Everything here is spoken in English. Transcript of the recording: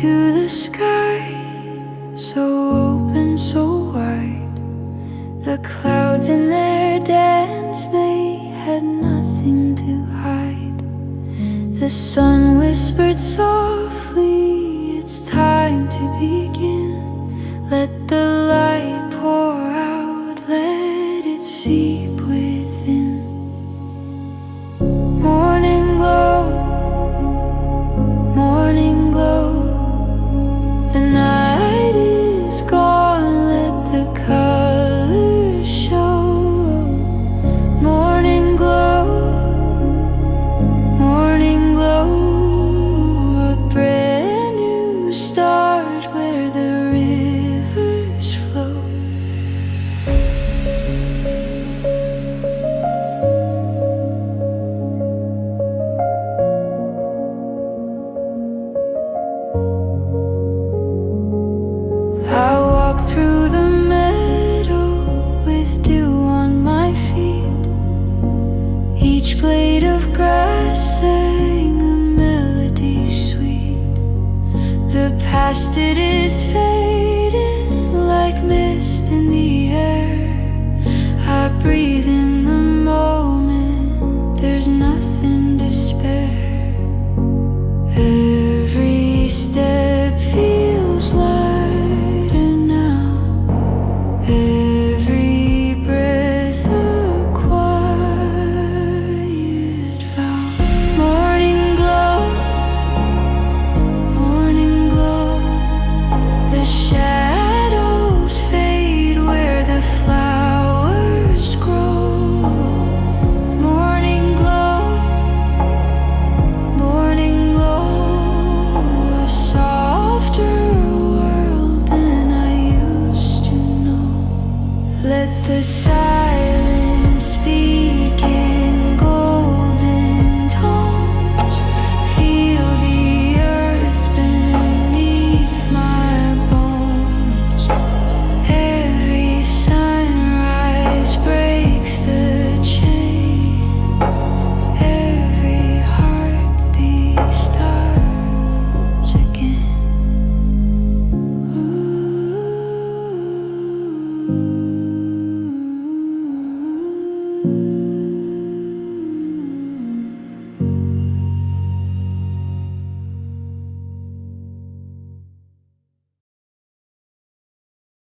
to the sky, so open, so wide. The clouds in their dance, they had nothing to hide. The sun whispered softly, it's time to begin. Let the light pour out, let it seep within. Morning glow, morning glow. The night is gone, let the colors show. Morning glow, morning glow. A brand new start where the rivers flow. I walk through the meadow with dew on my feet. Each blade of grass sang a melody sweet. The past, it is fading like mist in the air. I breathe in the moment, there's nothing